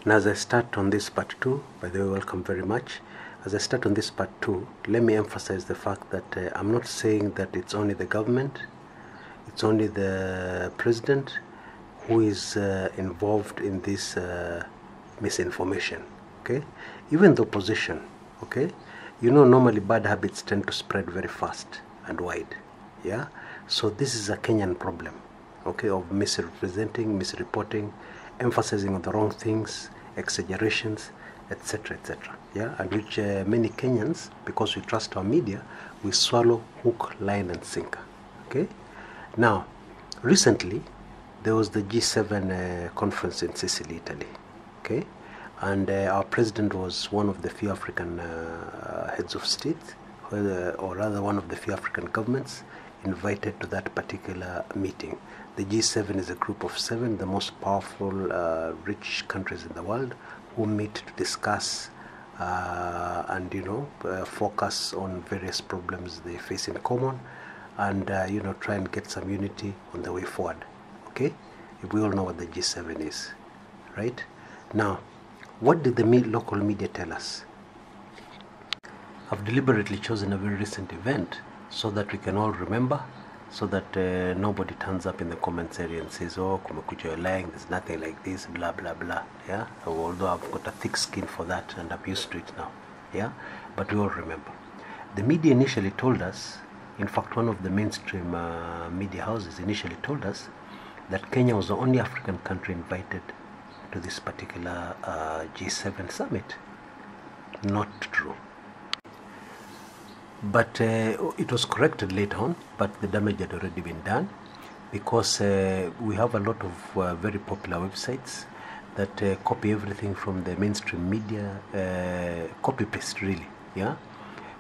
And as I start on this part 2, by the way, welcome very much. As I start on this part 2, let me emphasize the fact that I'm not saying that it's only the government, it's only the president who is involved in this misinformation, okay? Even the opposition, okay? You know, normally bad habits tend to spread very fast and wide, yeah? So this is a Kenyan problem, okay, of misrepresenting, misreporting, emphasizing on the wrong things, exaggerations, etc., etc., yeah? And which many Kenyans, because we trust our media, we swallow hook, line, and sinker, okay? Now, recently, there was the G7 conference in Sicily, Italy, okay? And our president was one of the few African heads of state, or rather one of the few African governments invited to that particular meeting. The G7 is a group of 7, the most powerful, rich countries in the world, who meet to discuss and, focus on various problems they face in common, and, try and get some unity on the way forward, okay? We all know what the G7 is, right? Now, what did the local media tell us? I've deliberately chosen a very recent event so that we can all remember, so that nobody turns up in the comments area and says, oh, Kumekucha, you're lying, there's nothing like this, blah, blah, blah, yeah? Although I've got a thick skin for that and I'm used to it now, yeah? But we all remember. The media initially told us, in fact, one of the mainstream media houses initially told us that Kenya was the only African country invited to this particular G7 summit. Not true. But it was corrected later on, but the damage had already been done, because we have a lot of very popular websites that copy everything from the mainstream media, copy-paste really, yeah?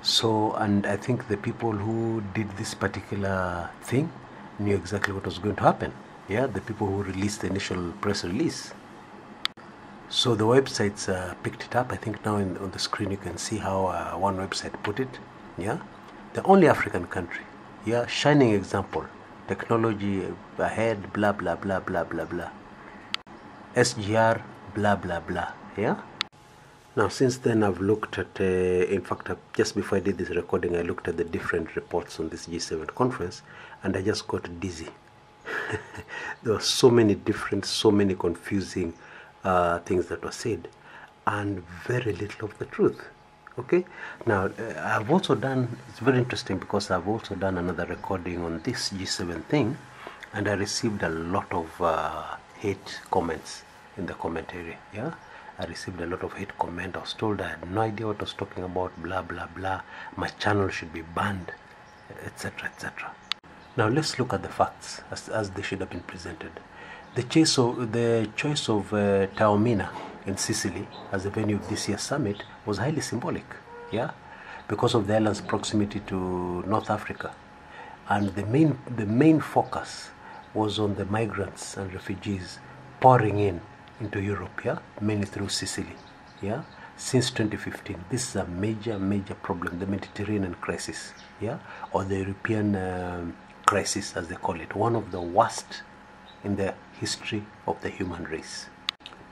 So, and I think the people who did this particular thing knew exactly what was going to happen, yeah? The people who released the initial press release. So the websites picked it up. I think now on the screen you can see how one website put it, yeah? The only African country, yeah? Shining example, technology ahead, blah, blah, blah, blah, blah, blah. SGR, blah, blah, blah, yeah? Now, since then, I've looked at, in fact, just before I did this recording, I looked at the different reports on this G7 conference, and I just got dizzy. There were so many different, so many confusing things that were said, and very little of the truth. Okay, now I've also done, it's very interesting because I've also done another recording on this G7 thing, and I received a lot of hate comments in the comment area, yeah? I received a lot of hate comment. I was told I had no idea what I was talking about, blah, blah, blah. My channel should be banned, etc., etc. Now let's look at the facts as they should have been presented. The choice of Taormina in Sicily as the venue of this year's summit was highly symbolic, yeah, because of the island's proximity to North Africa, and the main focus was on the migrants and refugees pouring into Europe, yeah, mainly through Sicily, yeah. Since 2015, this is a major problem, the Mediterranean crisis, yeah, or the European crisis, as they call it, one of the worst in the history of the human race.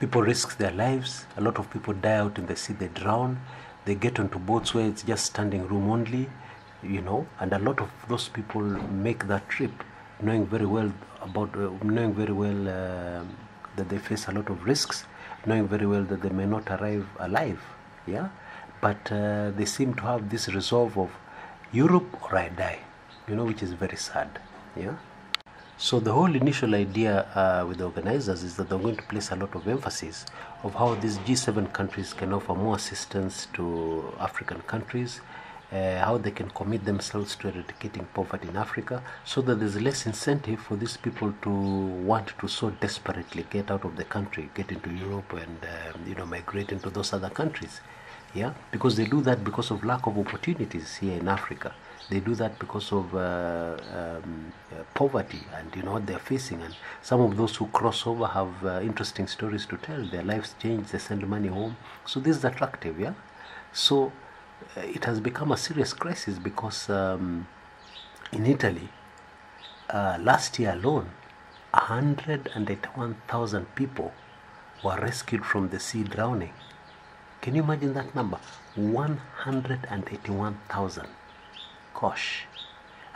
People risk their lives. A lot of people die out in the sea, they drown. They get onto boats where it's just standing room only, and a lot of those people make that trip knowing very well that they face a lot of risks, knowing very well that they may not arrive alive, yeah? But they seem to have this resolve of Europe or I die, which is very sad, yeah? So the whole initial idea with the organizers is that they're going to place a lot of emphasis of how these G7 countries can offer more assistance to African countries, how they can commit themselves to eradicating poverty in Africa, so that there's less incentive for these people to want to so desperately get out of the country, get into Europe and migrate into those other countries, yeah? Because they do that because of lack of opportunities here in Africa. They do that because of poverty and what they're facing. And some of those who cross over have interesting stories to tell. Their lives change, they send money home. So this is attractive, yeah? So it has become a serious crisis because in Italy, last year alone, 181,000 people were rescued from the sea drowning. Can you imagine that number? 181,000. Gosh,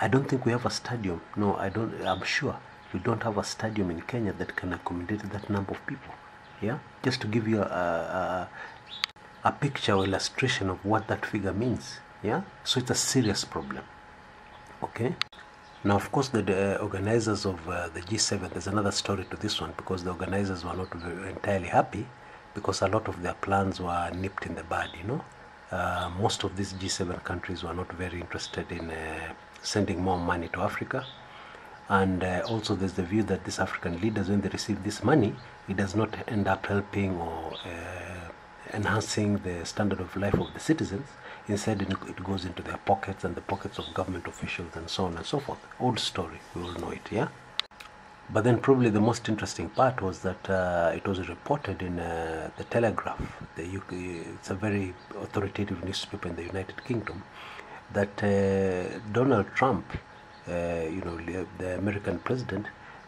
I don't think we have a stadium. No, I'm sure we don't have a stadium in Kenya that can accommodate that number of people. Yeah, just to give you a picture or illustration of what that figure means. Yeah, so it's a serious problem. Okay. Now, of course, the organizers of the G7, there's another story to this one, because the organizers were not entirely happy, because a lot of their plans were nipped in the bud, you know. Most of these G7 countries were not very interested in sending more money to Africa. And also there's the view that these African leaders, when they receive this money, it does not end up helping or enhancing the standard of life of the citizens. Instead, it goes into their pockets and the pockets of government officials and so on and so forth. Old story, we all know it, yeah? But then probably the most interesting part was that it was reported in the Telegraph, the UK, it's a very authoritative newspaper in the United Kingdom, that Donald Trump, the American president,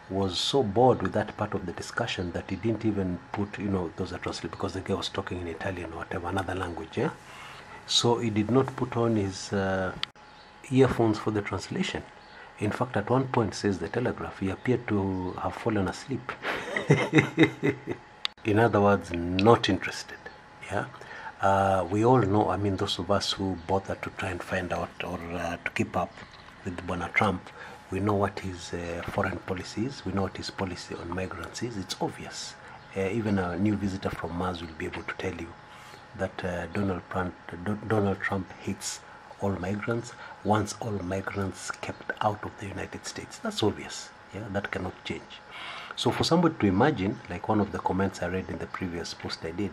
was so bored with that part of the discussion that he didn't even put, those are translated, because the guy was talking in Italian or whatever, another language, yeah? So he did not put on his earphones for the translation. In fact, at one point, says the Telegraph, he appeared to have fallen asleep. In other words, not interested. Yeah, we all know. I mean, those of us who bother to try and find out or to keep up with Donald Trump, we know what his foreign policy is. We know what his policy on migrants is. It's obvious. Even a new visitor from Mars will be able to tell you that Donald Trump hates all migrants, wants all migrants kept out of the United States. That's obvious. Yeah, that cannot change. So for somebody to imagine, like one of the comments I read in the previous post I did,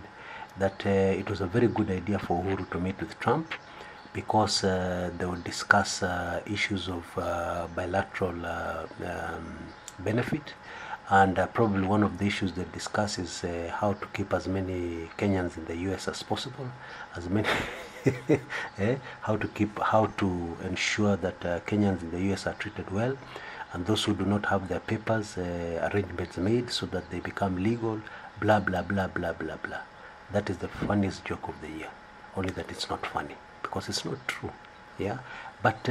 that it was a very good idea for Uhuru to meet with Trump, because they would discuss issues of bilateral benefit. And probably one of the issues they discuss is how to keep as many Kenyans in the US as possible, as many how to ensure that Kenyans in the US are treated well, and those who do not have their papers, arrangements made so that they become legal, blah blah blah blah blah blah. That is the funniest joke of the year, only that it's not funny because it's not true. Yeah, but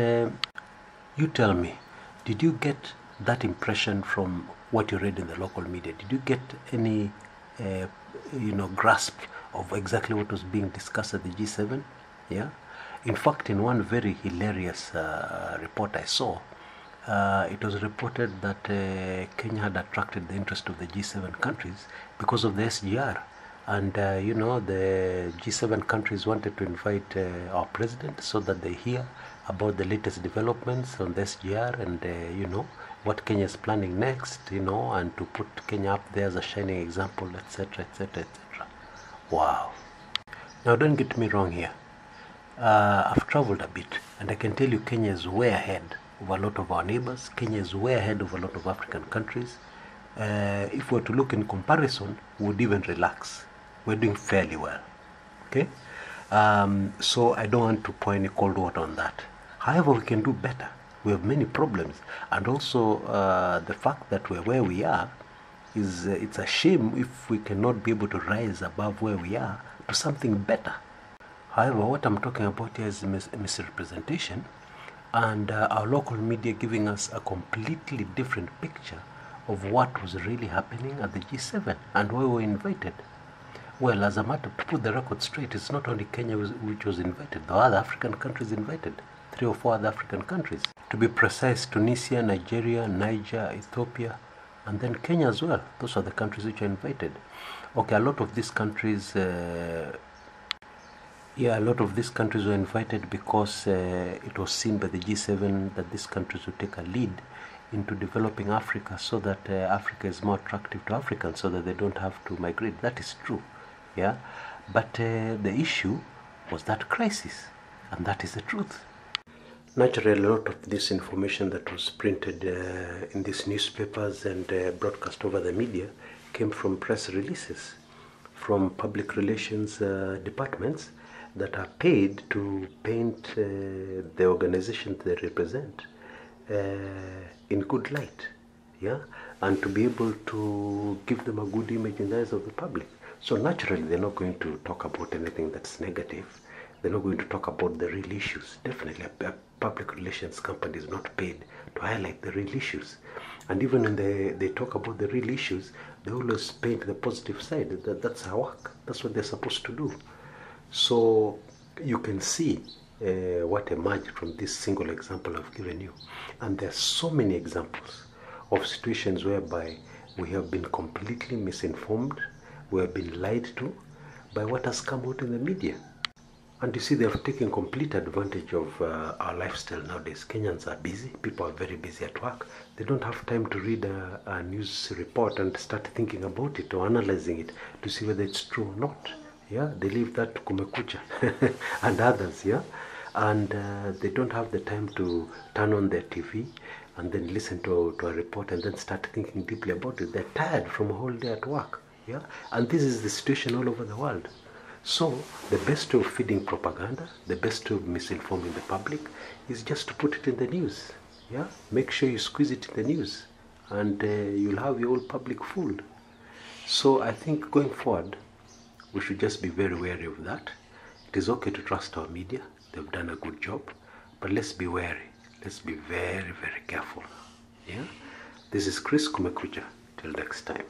you tell me, did you get that impression from what you read in the local media? Did you get any grasp of exactly what was being discussed at the G7? Yeah, in fact, in one very hilarious report I saw, it was reported that Kenya had attracted the interest of the G7 countries because of the SGR. And the G7 countries wanted to invite our president so that they hear about the latest developments on the SGR and what Kenya is planning next, and to put Kenya up there as a shining example, etc., etc., etc. Wow. Now, don't get me wrong here. I've traveled a bit, and I can tell you Kenya is way ahead of a lot of our neighbors. Kenya is way ahead of a lot of African countries. If we were to look in comparison, we would even relax. We're doing fairly well. Okay? So I don't want to pour any cold water on that. However, we can do better. We have many problems, and also the fact that we're where we are is it's a shame if we cannot be able to rise above where we are to something better. However, what I'm talking about here is misrepresentation, and our local media giving us a completely different picture of what was really happening at the G7 and why we were invited. Well, as a matter to put the record straight, it's not only Kenya which was invited. There are other African countries invited, 3 or 4 other African countries. To be precise, Tunisia, Nigeria, Niger, Ethiopia, and then Kenya as well. Those are the countries which are invited. Okay, a lot of these countries were invited because it was seen by the G7 that these countries would take a lead into developing Africa so that Africa is more attractive to Africans so that they don't have to migrate. That is true, yeah. But the issue was that crisis, and that is the truth. Naturally, a lot of this information that was printed in these newspapers and broadcast over the media came from press releases, from public relations departments that are paid to paint the organizations they represent in good light. yeah, and to be able to give them a good image in the eyes of the public. So naturally, they're not going to talk about anything that's negative. They're not going to talk about the real issues. Definitely, a public relations company is not paid to highlight the real issues. And even when they talk about the real issues, they always paint the positive side. That's our work. That's what they're supposed to do. So you can see what emerged from this single example I've given you. And there are so many examples of situations whereby we have been completely misinformed, we have been lied to by what has come out in the media. And you see, they have taken complete advantage of our lifestyle nowadays. Kenyans are busy. People are very busy at work. They don't have time to read a news report and start thinking about it or analyzing it to see whether it's true or not. Yeah, they leave that to Kumekucha and others. Yeah, and they don't have the time to turn on their TV and then listen to a report and then start thinking deeply about it. They're tired from a whole day at work. Yeah, and this is the situation all over the world. So the best way of feeding propaganda, the best way of misinforming the public is just to put it in the news. Yeah, make sure you squeeze it in the news, and you'll have your whole public fooled. So I think going forward, we should just be very wary of that. It is okay to trust our media; they've done a good job, but let's be wary. Let's be very, very careful. Yeah. This is Chris Kumekucha. Till next time.